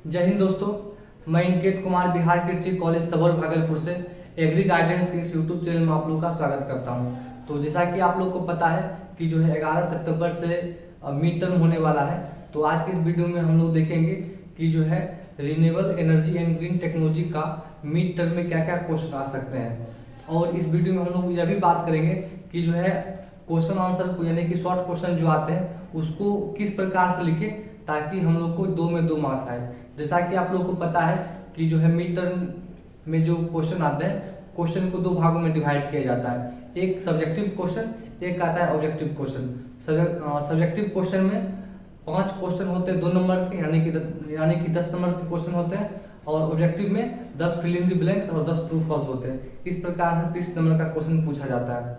जय हिंद दोस्तों, मैं इनकेत कुमार बिहार कृषि कॉलेज सबौर भागलपुर से एग्री गाइडेंस के इस यूट्यूब चैनल में आप लोगों का स्वागत करता हूं। तो जैसा कि आप लोग को पता है कि जो है 11 सितंबर से मिड टर्म होने वाला है। तो आज की इस वीडियो में हम लोग देखेंगे कि जो है renewable energy and green technology का मिड टर्म में क्या क्या क्वेश्चन आ सकते हैं। और इस वीडियो में हम लोग यह भी बात करेंगे कि जो है क्वेश्चन आंसर यानी कि शॉर्ट क्वेश्चन जो आते हैं उसको किस प्रकार से लिखे ताकि हम लोग को 2 में 2 मार्क्स आए। जैसा कि आप लोगों को पता है कि जो है मिड टर्म में जो क्वेश्चन आते हैं, क्वेश्चन को 2 भागों में डिवाइड किया जाता है। एक सब्जेक्टिव क्वेश्चन, एक आता है ऑब्जेक्टिव क्वेश्चन। सब्जेक्टिव क्वेश्चन में 5 क्वेश्चन होते हैं 2 नंबर के, यानी कि 10 नंबर के क्वेश्चन होते हैं। और ऑब्जेक्टिव में 10 फिल इन द ब्लैंक्स और 10 ट्रू फॉल्स होते हैं। इस प्रकार से 30 नंबर का क्वेश्चन पूछा जाता है।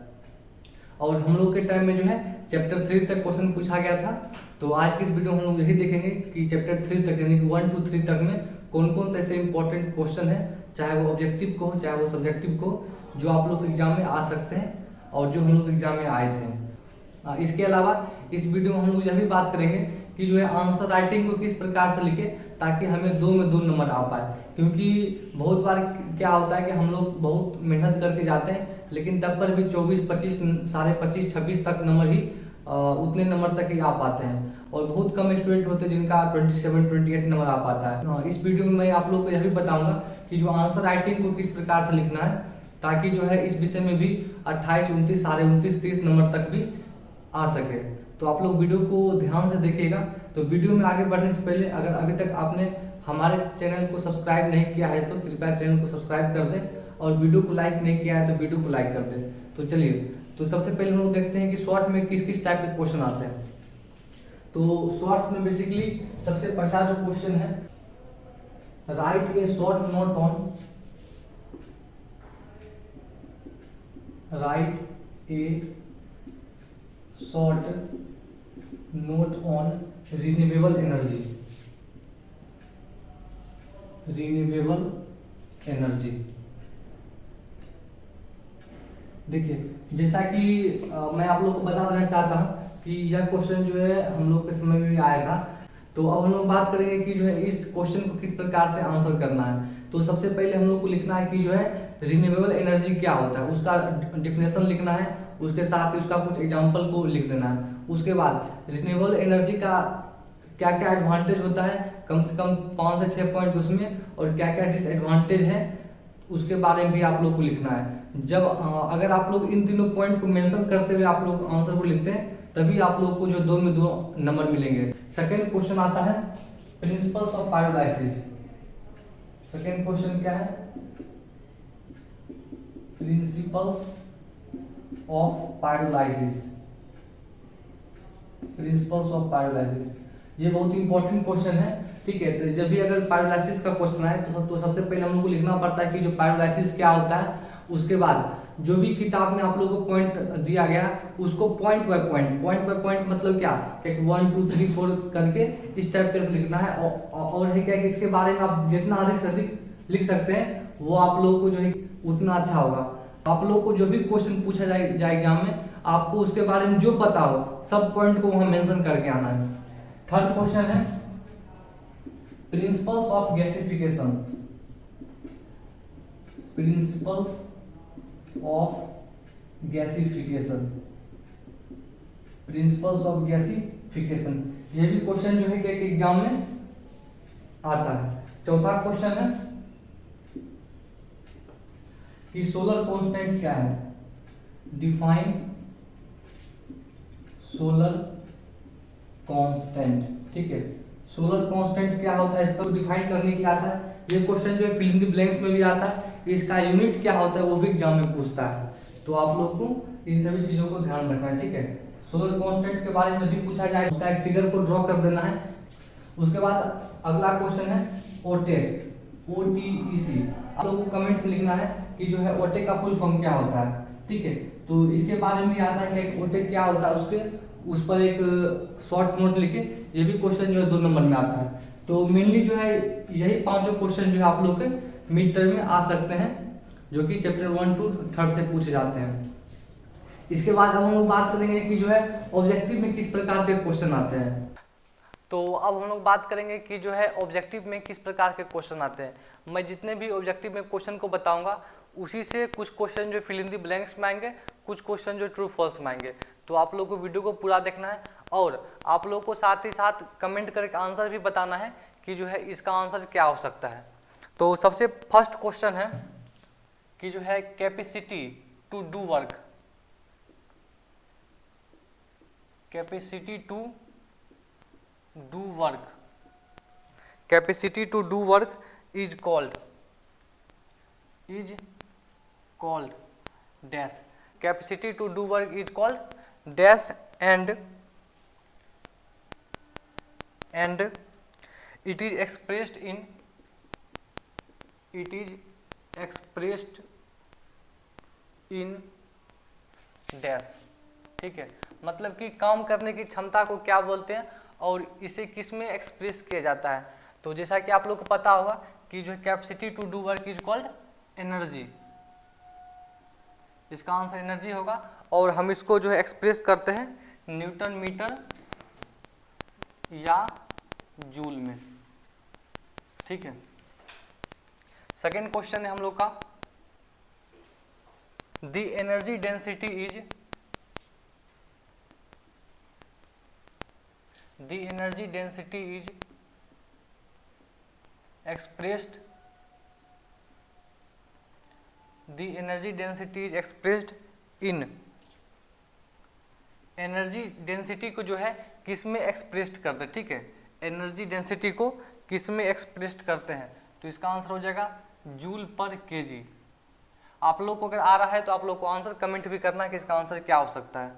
और हम लोग के टाइम में जो है चैप्टर 3 तक क्वेश्चन पूछा गया था। तो आज की इस वीडियो में हम लोग यही देखेंगे कि चैप्टर 3 तक यानी कि 1 to 3 तक में कौन कौन से ऐसे इंपॉर्टेंट क्वेश्चन है, चाहे वो ऑब्जेक्टिव को हो चाहे वो सब्जेक्टिव को, जो आप लोग एग्जाम में आ सकते हैं और जो हम लोग एग्जाम में आए थे। इसके अलावा इस वीडियो में हम लोग यह भी बात करेंगे कि जो है आंसर राइटिंग को किस प्रकार से लिखे ताकि हमें 2 में 2 नंबर आ पाए। क्योंकि बहुत बार क्या होता है कि हम लोग बहुत मेहनत करके जाते हैं लेकिन तब पर भी 24, 25, साढ़े 25, 26 तक नंबर ही उतने नंबर तक ही आ पाते हैं। और बहुत कम स्टूडेंट होते हैं जिनका 27, 28 नंबर आ पाता है। इस वीडियो में मैं आप लोग को यह भी बताऊंगा कि जो आंसर राइटिंग को किस प्रकार से लिखना है ताकि जो है इस विषय में भी 28, 29, साढ़े 29, 30 नंबर तक भी आ सके। तो आप लोग वीडियो को ध्यान से देखिएगा। तो वीडियो में आगे बढ़ने से पहले अगर अभी तक आपने हमारे चैनल को सब्सक्राइब नहीं किया है तो कृपया चैनल को सब्सक्राइब कर दें, और वीडियो को लाइक नहीं किया है तो वीडियो को लाइक कर दें। तो चलिए, तो सबसे पहले हम लोग देखते हैं कि शॉर्ट में किस किस टाइप के क्वेश्चन आते हैं। तो शॉर्ट्स में बेसिकली सबसे पहला जो क्वेश्चन है, right A short note on, right A short note on renewable energy, renewable energy. देखिए, जैसा कि मैं आप लोग को बता देना चाहता हूँ कि यह क्वेश्चन जो है हम लोग के समय में भी आया था। तो अब हम लोग बात करेंगे कि जो है इस क्वेश्चन को किस प्रकार से आंसर करना है। तो सबसे पहले हम लोग को लिखना है कि जो है रिन्यूएबल एनर्जी क्या होता है, उसका डिफिनेशन लिखना है, उसके साथ ही उसका कुछ एग्जाम्पल को लिख देना है। उसके बाद रिन्यूएबल एनर्जी का क्या क्या एडवांटेज होता है, कम से कम 5 से 6 पॉइंट उसमें, और क्या क्या डिसएडवांटेज है उसके बारे में भी आप लोग को लिखना है। जब अगर आप लोग इन तीनों पॉइंट को मेंशन करते हुए आप लोग आंसर को लिखते हैं तभी आप लोग को जो 2 में 2 नंबर मिलेंगे। सेकेंड क्वेश्चन आता है principles of pyrolysis. Second question क्या है, principles of pyrolysis, principles of pyrolysis. ये बहुत इंपॉर्टेंट क्वेश्चन है, ठीक है। तो जब भी अगर पायरोलाइसिस का क्वेश्चन आए तो सबसे पहले हम लोग को लिखना पड़ता है कि जो पायरोलाइसिस क्या होता है। उसके बाद जो भी किताब में आप लोगों को पॉइंट दिया गया उसको पॉइंट बाय पॉइंट मतलब क्या, 1, 2, 3, 4 करके इस टाइप कर लिखना है। और है क्या कि इसके बारे में आप जितना अधिक से अधिक लिख सकते हैं वो आप लोगों को जो है उतना अच्छा होगा। आप लोगों को जो भी क्वेश्चन पूछा जाए एग्जाम में, आपको उसके बारे में जो पता हो सब पॉइंट को वहां मेंशन करके आना है। थर्ड क्वेश्चन है principles of gasification, principles of gasification, principles of gasification. ये भी क्वेश्चन जो है कि एग्जाम में आता है। चौथा क्वेश्चन है कि सोलर कांस्टेंट क्या है, डिफाइन सोलर कांस्टेंट, ठीक है। सोलर कांस्टेंट क्या होता है इसको डिफाइन करने के लिए आता है। ये क्वेश्चन जो है फिल इन द ब्लैंक्स में भी आता है। इसका यूनिट क्या होता है वो भी एग्जाम में पूछता है। तो आप लोग को इन सभी चीजों को ध्यान रखना है, ठीक है। सोलर कांस्टेंट के बारे में जब भी पूछा जाए उसका एक फिगर को ड्रॉ कर देना है। उसके बाद अगला क्वेश्चन है ओटेक, OTEC। आप लोगों को कमेंट में लिखना है कि जो है ओटेक का फुल फॉर्म क्या होता है, ठीक है। तो इसके बारे में भी आता है कि ओटेक क्या होता है, उसके उस पर एक शॉर्ट नोट लिखे। ये भी क्वेश्चन जो है 2 नंबर में आता है। तो मेनली जो है यही 5 क्वेश्चन जो है आप लोग के मिड टर्म में आ सकते हैं, जो कि चैप्टर 1 to 3 से पूछे जाते हैं। इसके बाद हम लोग बात करेंगे कि जो है ऑब्जेक्टिव में किस प्रकार के क्वेश्चन आते हैं। तो अब हम लोग बात करेंगे कि जो है ऑब्जेक्टिव में किस प्रकार के क्वेश्चन आते हैं। मैं जितने भी ऑब्जेक्टिव में क्वेश्चन को बताऊंगा उसी से कुछ क्वेश्चन जो फिल इन दी ब्लैंक्स में आएंगे, कुछ क्वेश्चन जो ट्रू फॉल्स में आएंगे। तो आप लोगों को वीडियो को पूरा देखना है और आप लोगों को साथ ही साथ कमेंट करके आंसर भी बताना है कि जो है इसका आंसर क्या हो सकता है। तो सबसे फर्स्ट क्वेश्चन है कि जो है capacity to do work, capacity to do work, capacity to do work is called dash, capacity to do work is called dash and it is expressed in dash. ठीक है, मतलब कि काम करने की क्षमता को क्या बोलते हैं और इसे किस में एक्सप्रेस किया जाता है। तो जैसा कि आप लोग को पता होगा कि जो है capacity to do work is called energy, इसका आंसर एनर्जी होगा। और हम इसको जो है एक्सप्रेस करते हैं न्यूटन मीटर या जूल में। ठीक है, सेकेंड क्वेश्चन है हम लोग का, the energy density is, the energy density is expressed, the energy density is expressed in, energy density को जो है किस में एक्सप्रेस्ड करते हैं। ठीक है, एनर्जी डेंसिटी को किस में एक्सप्रेस्ड करते हैं, तो इसका आंसर हो जाएगा जूल पर केजी। आप लोग को अगर आ रहा है तो आप लोग को आंसर कमेंट भी करना है कि इसका आंसर क्या हो सकता है।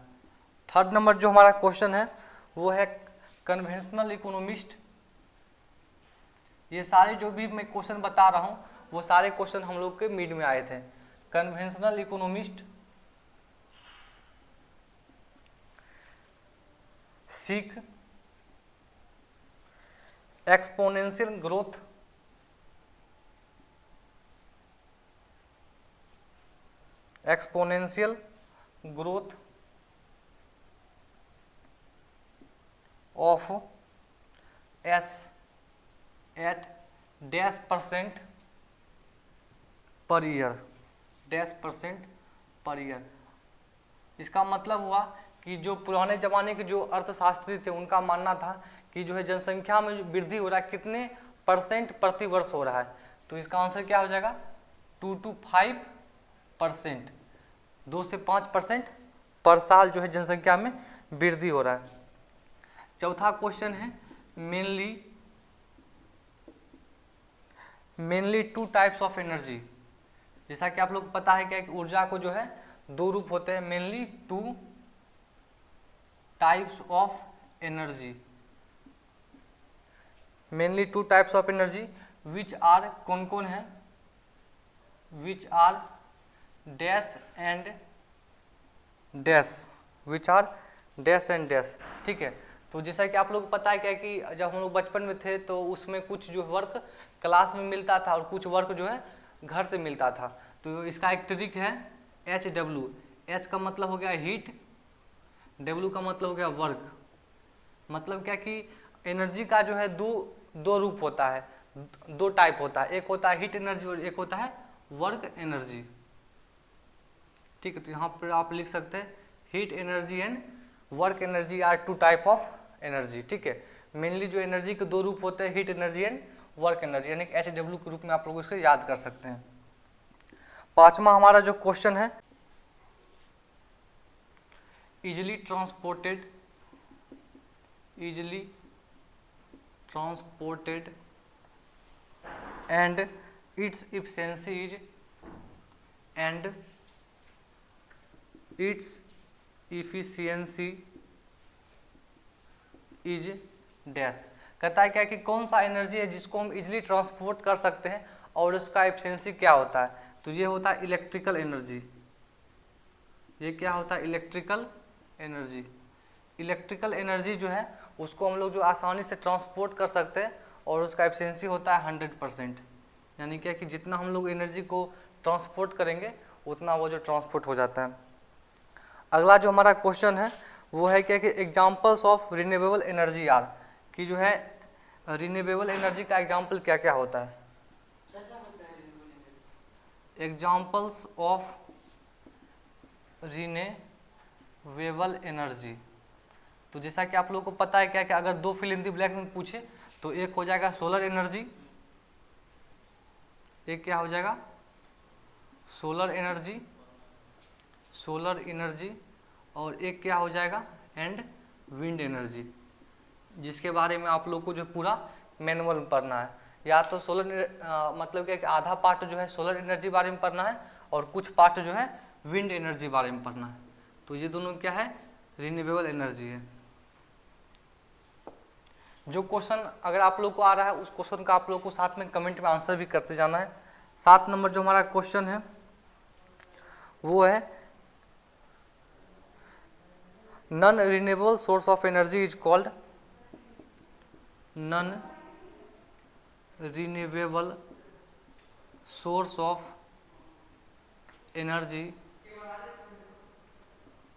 थर्ड नंबर जो हमारा क्वेश्चन है वो है कन्वेंशनल इकोनॉमिस्ट। ये सारे जो भी मैं क्वेश्चन बता रहा हूँ वो सारे क्वेश्चन हम लोग के मिड में आए थे। Conventional economist seek exponential growth, exponential growth of as at dash % per year, dash % per year. इसका मतलब हुआ कि जो पुराने जमाने के जो अर्थशास्त्री थे उनका मानना था कि जो है जनसंख्या में वृद्धि हो रहा है कितने % प्रति वर्ष हो रहा है। तो इसका आंसर क्या हो जाएगा 2 to 5%, 2 से 5% पर साल जो है जनसंख्या में वृद्धि हो रहा है। चौथा क्वेश्चन है मेनली 2 टाइप्स ऑफ एनर्जी। जैसा कि आप लोग को पता है क्या कि ऊर्जा को जो है 2 रूप होते हैं, mainly 2 types of energy, mainly 2 types of energy which are कौन कौन है, which are dash and dash, which are dash and dash. ठीक है, तो जैसा कि आप लोग को पता है क्या कि जब हम लोग बचपन में थे तो उसमें कुछ जो वर्क क्लास में मिलता था और कुछ वर्क जो है घर से मिलता था। तो इसका एक ट्रिक है HW, H का मतलब हो गया हीट, W का मतलब हो गया वर्क। मतलब क्या कि एनर्जी का जो है दो रूप होता है, 2 टाइप होता है, एक होता है हीट एनर्जी और एक होता है वर्क एनर्जी। ठीक है, तो यहाँ पर आप लिख सकते हैं heat energy and work energy are 2 type of energy. ठीक है, मेनली जो एनर्जी के 2 रूप होते हैं heat energy and work energy, यानी कि HW के रूप में आप लोग इसको याद कर सकते हैं। पांचवा हमारा जो क्वेश्चन है easily transported and its efficiency is dash. कहता है क्या कि कौन सा एनर्जी है जिसको हम इजिली ट्रांसपोर्ट कर सकते हैं और उसका एफिशिएंसी क्या होता है। तो ये होता है इलेक्ट्रिकल एनर्जी। ये क्या होता है इलेक्ट्रिकल एनर्जी। इलेक्ट्रिकल एनर्जी जो है उसको हम लोग जो आसानी से ट्रांसपोर्ट कर सकते हैं और उसका एफिशिएंसी होता है 100%। यानी क्या कि जितना हम लोग एनर्जी को ट्रांसपोर्ट करेंगे उतना वो जो ट्रांसपोर्ट हो जाता है। अगला जो हमारा क्वेश्चन है वो है क्या कि examples of renewable energy are, कि जो है रिन्यूएबल एनर्जी का एग्जाम्पल क्या क्या होता है। एग्जाम्पल्स ऑफ रिन्यूएबल एनर्जी, तो जैसा कि आप लोगों को पता है क्या कि अगर दो फिल इन द ब्लैंक्स में पूछे तो एक हो जाएगा सोलर एनर्जी, एक क्या हो जाएगा सोलर एनर्जी, और एक क्या हो जाएगा एंड विंड एनर्जी, जिसके बारे में आप लोग को जो पूरा मैनुअल में पढ़ना है। या तो मतलब क्या कि आधा पार्ट जो है सोलर एनर्जी बारे में पढ़ना है और कुछ पार्ट जो है विंड एनर्जी बारे में पढ़ना है। तो ये दोनों क्या है रिन्यूएबल एनर्जी है। जो क्वेश्चन अगर आप लोग को आ रहा है उस क्वेश्चन का आप लोग को साथ में कमेंट में आंसर भी करते जाना है। 7 नंबर जो हमारा क्वेश्चन है वो है non renewable source of energy is called, non renewable source of energy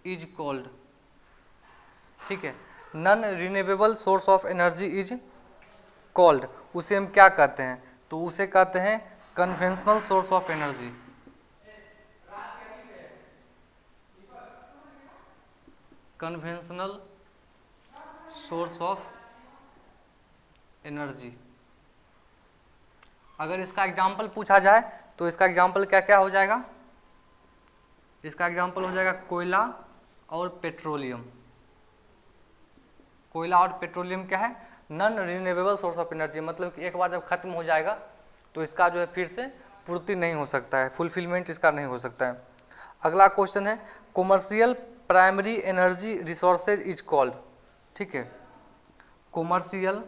is called, ठीक है, non renewable source of energy is called, उसे हम क्या कहते हैं, तो उसे कहते हैं conventional source of energy. Conventional source of energy. अगर इसका एग्जाम्पल पूछा जाए तो इसका एग्जाम्पल क्या क्या हो जाएगा, इसका एग्जाम्पल हो जाएगा कोयला और पेट्रोलियम। कोयला और पेट्रोलियम क्या है non renewable source of energy, मतलब कि एक बार जब खत्म हो जाएगा तो इसका जो है फिर से पूर्ति नहीं हो सकता है, फुलफिलमेंट इसका नहीं हो सकता है। अगला क्वेश्चन है commercial primary energy resources is called, ठीक है, कॉमर्शियल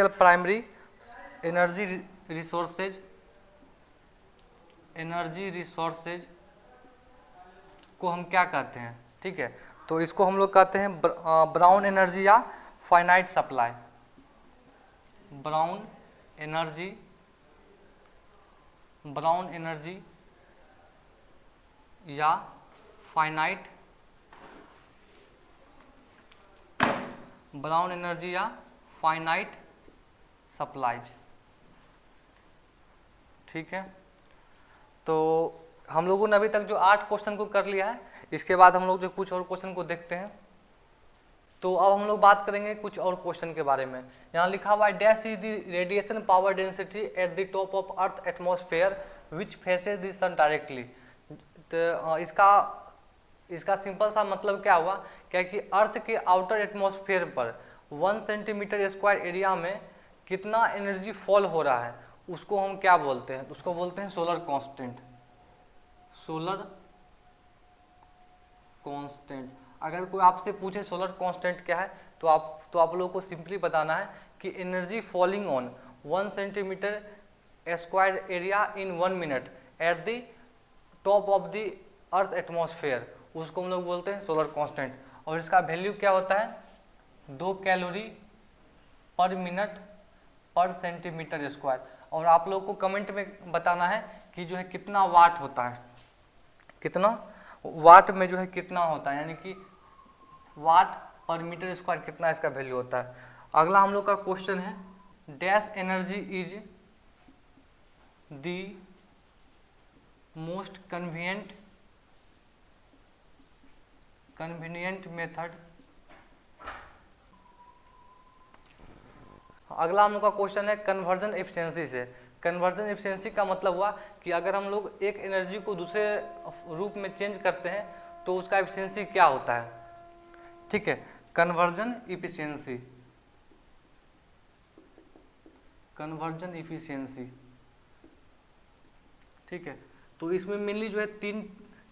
प्राइमरी एनर्जी रिसोर्सेज को हम क्या कहते हैं, ठीक है, तो इसको हम लोग कहते हैं ब्राउन एनर्जी या फाइनाइट सप्लाई। ब्राउन एनर्जी या फाइनाइट सप्लाईज, ठीक है। तो हम लोगों ने अभी तक जो 8 क्वेश्चन को कर लिया है, इसके बाद हम लोग जो कुछ और क्वेश्चन को देखते हैं। तो अब हम लोग बात करेंगे कुछ और क्वेश्चन के बारे में। यहाँ लिखा हुआ है dash is the radiation power density at the top of earth atmosphere which faces the sun directly. तो इसका सिंपल सा मतलब क्या हुआ, क्या कि अर्थ के आउटर एटमॉस्फेयर पर 1 सेंटीमीटर स्क्वायर एरिया में कितना एनर्जी फॉल हो रहा है उसको हम क्या बोलते हैं, उसको बोलते हैं सोलर कांस्टेंट। अगर कोई आपसे पूछे सोलर कांस्टेंट क्या है तो आप लोगों को सिंपली बताना है कि energy falling on 1 centimetre square area in 1 minute eight the top of the earth atmosphere, उसको हम लोग बोलते हैं सोलर कांस्टेंट। और इसका वैल्यू क्या होता है 2 कैलोरी पर मिनट पर सेंटीमीटर स्क्वायर। और आप लोग को कमेंट में बताना है कि जो है कितना वाट होता है, कितना वाट में जो है कितना होता है, यानी कि वाट पर मीटर स्क्वायर कितना इसका वैल्यू होता है। अगला हम लोग का क्वेश्चन है dash energy is the most convenient method. अगला हम लोग का क्वेश्चन है कन्वर्जन एफिशिएंसी से। कन्वर्जन एफिशिएंसी का मतलब हुआ कि अगर हम लोग एक एनर्जी को दूसरे रूप में चेंज करते हैं तो उसका एफिशिएंसी क्या होता है, ठीक है, कन्वर्जन एफिशिएंसी, ठीक है। तो इसमें मेनली जो है तीन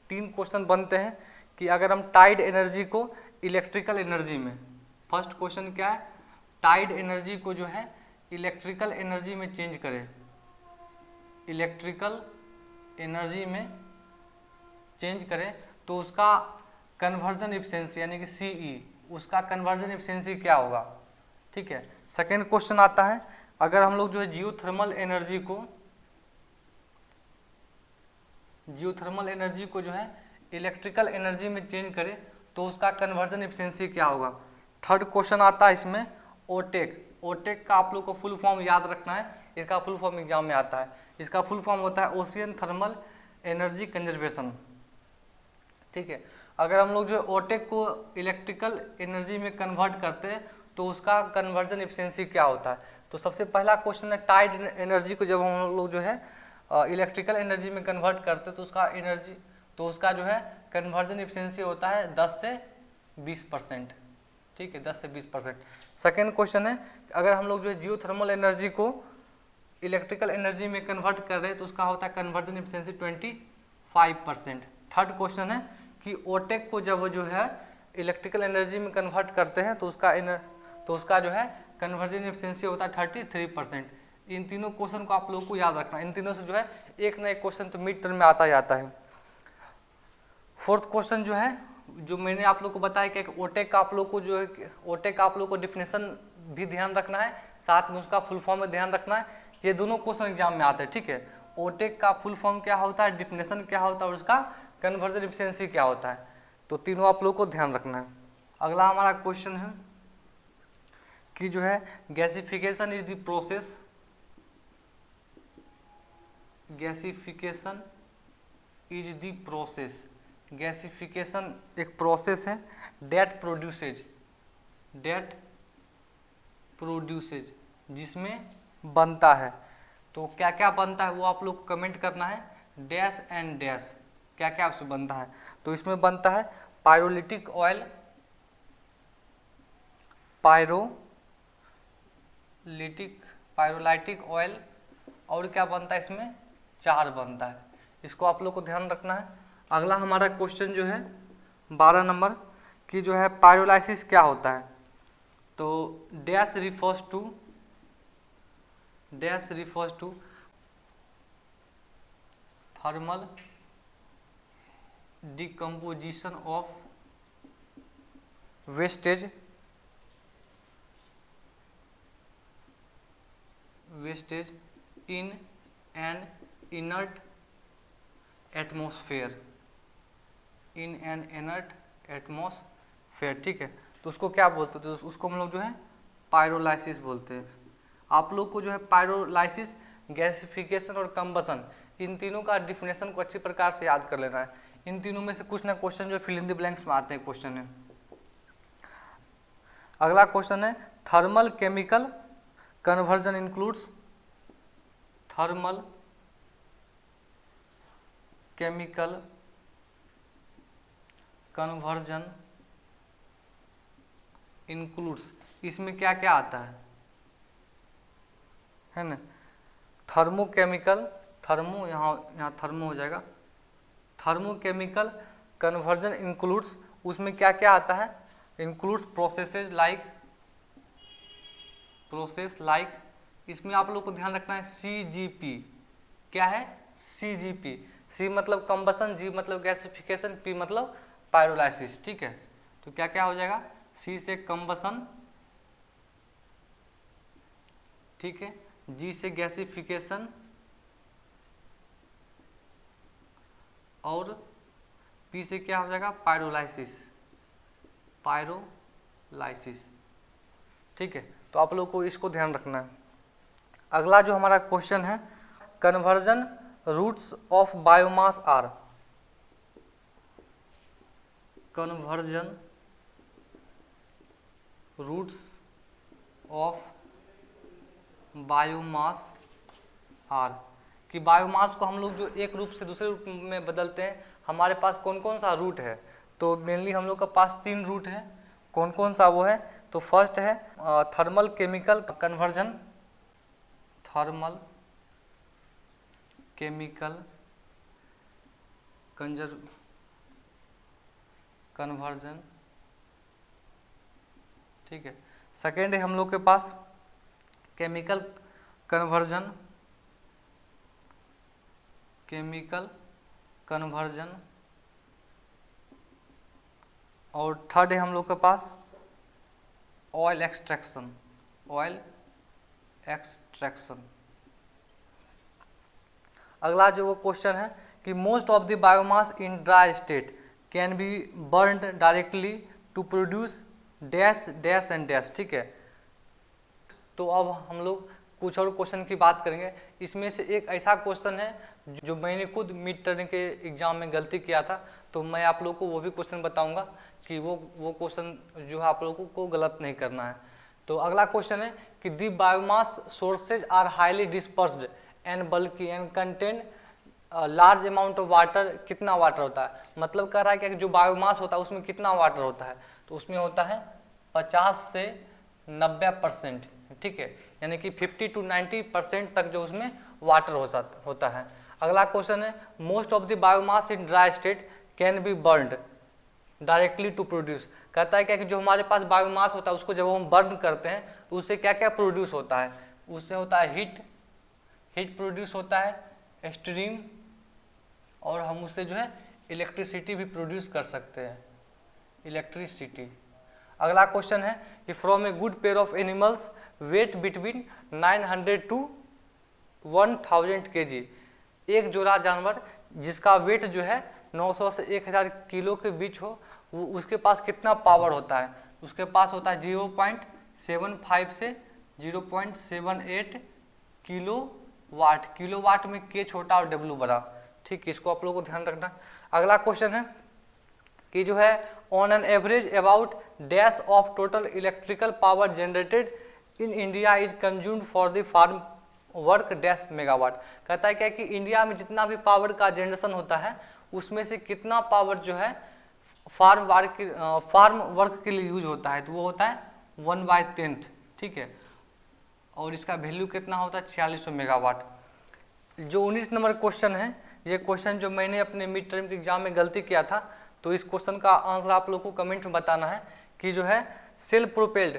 क्वेश्चन बनते हैं कि अगर हम टाइड एनर्जी को इलेक्ट्रिकल एनर्जी में, फर्स्ट क्वेश्चन क्या है, टाइड एनर्जी को जो है इलेक्ट्रिकल एनर्जी में चेंज करें, इलेक्ट्रिकल एनर्जी में चेंज करें तो उसका कन्वर्जन एफिशिएंसी यानी कि सीई, उसका कन्वर्जन एफिशिएंसी क्या होगा, ठीक है। सेकेंड क्वेश्चन आता है अगर हम लोग जो है जियोथर्मल एनर्जी को जियोथर्मल एनर्जी को जो है इलेक्ट्रिकल एनर्जी में चेंज करे तो उसका कन्वर्जन एफिशिएंसी क्या होगा। थर्ड क्वेश्चन आता है इसमें ओटेक। ओटेक का आप लोग को फुल फॉर्म याद रखना है, इसका फुल फॉर्म एग्जाम में आता है। इसका फुल फॉर्म होता है ओशियन थर्मल एनर्जी कंजर्वेशन। ठीक है, अगर हम लोग जो ओटेक को इलेक्ट्रिकल एनर्जी में कन्वर्ट करते हैं तो उसका कन्वर्जन एफिशिएंसी क्या होता है। तो सबसे पहला क्वेश्चन है टाइड एनर्जी को जब हम लोग जो है इलेक्ट्रिकल एनर्जी में कन्वर्ट करते हैं तो उसका जो है कन्वर्जन एफिशिएंसी होता है 10 से 20%। ठीक है, 10 से 20%। सेकेंड क्वेश्चन है अगर हम लोग जो है जियोथर्मल एनर्जी को इलेक्ट्रिकल एनर्जी में कन्वर्ट कर रहे हैं तो उसका होता है कन्वर्जन एफिशिएंसी 25%। थर्ड क्वेश्चन है कि ओटेक को जब जो है इलेक्ट्रिकल एनर्जी में कन्वर्ट करते हैं तो उसका जो है कन्वर्जन एफिशिएंसी होता है 33%। इन तीनों क्वेश्चन को आप लोगों को याद रखना, इन तीनों से जो है एक ना एक क्वेश्चन तो मिड टर्म में आता ही आता है। फोर्थ क्वेश्चन जो है जो मैंने आप लोग को बताया कि ओटेक का आप लोग को जो है ओटेक का आप लोग को डिफिनेशन भी ध्यान रखना है, साथ में उसका फुल फॉर्म में ध्यान रखना है। ये दोनों क्वेश्चन एग्जाम में आते हैं। ठीक है, ओटेक का फुल फॉर्म क्या होता है, डिफिनेशन क्या होता है और उसका कन्वर्जन एफिशिएंसी क्या होता है, तो तीनों आप लोग को ध्यान रखना है। अगला हमारा क्वेश्चन है कि जो है gasification is the process, gasification is the process, gasification एक प्रोसेस है डेट प्रोड्यूसेज जिसमें बनता है। तो क्या क्या बनता है वो आप लोग कमेंट करना है, डैश एंड डैश क्या क्या उसमें बनता है। तो इसमें बनता है पायरोलिटिक ऑयल, पायरोलाइटिक ऑयल, और क्या बनता है इसमें चार बनता है। इसको आप लोग को ध्यान रखना है। अगला हमारा क्वेश्चन जो है 12 नंबर की जो है पायरोलाइसिस क्या होता है। तो dash refers to thermal decomposition of wastage in an inert atmosphere, ठीक है। तो उसको क्या बोलते हैं, तो उसको हम लोग जो है पायरोलाइसिस बोलते हैं। आप लोग को जो है पायरोलाइसिस, गैसिफिकेशन और कंबसन इन तीनों का डिफिनेशन को अच्छी प्रकार से याद कर लेना है। इन तीनों में से कुछ ना क्वेश्चन जो फिल इन द ब्लैंक्स में आते हैं क्वेश्चन है। अगला क्वेश्चन है thermal chemical conversion includes, thermal chemical conversion includes, इसमें क्या क्या आता है ना। थर्मोकेमिकल, थर्मो यहाँ थर्मो हो जाएगा, थर्मोकेमिकल कन्वर्जन इंक्लूड्स, उसमें क्या क्या आता है, इंक्लूड्स प्रोसेस लाइक, इसमें आप लोग को ध्यान रखना है CGP, क्या है CGP, C मतलब कंबसन, G मतलब गैसिफिकेशन, P मतलब पायरोलाइसिस। ठीक है, तो क्या क्या हो जाएगा, C से कंबसन, ठीक है, G से गैसिफिकेशन और P से क्या हो जाएगा पायरोलाइसिस, ठीक है। तो आप लोग को इसको ध्यान रखना है। अगला जो हमारा क्वेश्चन है conversion routes of biomass are, conversion routes of biomass are, कि बायोमास को हम लोग जो एक रूप से दूसरे रूप में बदलते हैं, हमारे पास कौन कौन सा रूट है। तो मेनली हम लोग के पास 3 रूट है, कौन कौन सा वो है। तो फर्स्ट है thermal chemical conversion, thermal chemical conversion, ठीक है। सेकेंड है हम लोग के पास केमिकल कन्वर्जन, और थर्ड है हम लोग के पास ऑयल एक्सट्रैक्शन, अगला जो वो क्वेश्चन है कि most of the biomass in dry state can be burned directly to produce dash dash and dash. ठीक है, तो अब हम लोग कुछ और क्वेश्चन की बात करेंगे। इसमें से एक ऐसा क्वेश्चन है जो मैंने खुद मिड टर्म के एग्जाम में गलती किया था, तो मैं आप लोगों को वो भी क्वेश्चन बताऊंगा कि वो क्वेश्चन जो है आप लोगों को गलत नहीं करना है। तो अगला क्वेश्चन है कि the biomass sources are highly dispersed and bulky and contain large amount of water. कितना वाटर होता है, मतलब कह रहा है कि जो बायोमास होता है उसमें कितना वाटर होता है, तो उसमें होता है 50 से 90%। ठीक है, यानी कि 50 to 90% तक जो उसमें वाटर होता है। अगला क्वेश्चन है most of the biomass in dry state can be burned directly to produce. कहता है क्या कि जो हमारे पास बायोमास होता है उसको जब हम बर्न करते हैं तो उससे क्या क्या प्रोड्यूस होता है, उससे होता है हीट प्रोड्यूस होता है, स्टीम, और हम उससे जो है इलेक्ट्रिसिटी भी प्रोड्यूस कर सकते हैं, इलेक्ट्रिसिटी। अगला क्वेश्चन है कि from a good pair of animals weight between 900 to 1000 kg। एक जोड़ा जानवर जिसका वेट जो है 900 से 1000 किलो के बीच हो, वो उसके पास कितना पावर होता है, उसके पास होता है 0.75 से 0.78 किलोवाट। किलोवाट में के छोटा और डब्ल्यू बड़ा। ठीक, इसको आप लोगों को ध्यान रखना। अगला क्वेश्चन है कि जो है on an average about dash of total electrical power generated in India is consumed for the farm work dash megawatt. कहता है क्या कि इंडिया में जितना भी पावर का जनरेशन होता है उसमें से कितना पावर जो है फार्म वर्क के लिए यूज होता है, तो वो होता है 1/10। ठीक है, और इसका वैल्यू कितना होता है 4600 मेगावाट। जो 19 नंबर क्वेश्चन है, ये क्वेश्चन जो मैंने अपने मिड टर्म के एग्जाम में गलती किया था, तो इस क्वेश्चन का आंसर आप लोग को कमेंट में बताना है कि जो है self propelled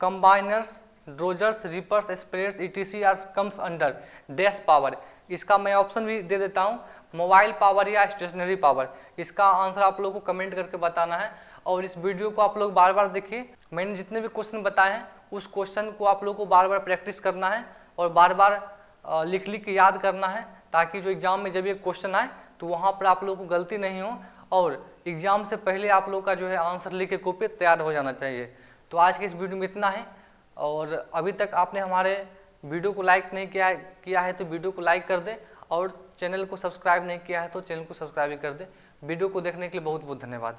combiners dozers reapers sprayers etc are comes under dash power. इसका मैं ऑप्शन भी दे देता हूँ, मोबाइल पावर या स्टेशनरी पावर। इसका आंसर आप लोग को कमेंट करके बताना है। और इस वीडियो को आप लोग बार बार देखिए, मैंने जितने भी क्वेश्चन बताए हैं उस क्वेश्चन को आप लोग को बार बार प्रैक्टिस करना है और बार बार लिख के याद करना है, ताकि जो एग्जाम में जब ये क्वेश्चन आए तो वहाँ पर आप लोग को गलती नहीं हो और एग्जाम से पहले आप लोग का जो है आंसर लिख के कॉपी तैयार हो जाना चाहिए। तो आज के इस वीडियो में इतना है, और अभी तक आपने हमारे वीडियो को लाइक नहीं किया है तो वीडियो को लाइक कर दे, और चैनल को सब्सक्राइब नहीं किया है तो चैनल को सब्सक्राइब कर दे। वीडियो को देखने के लिए बहुत बहुत धन्यवाद।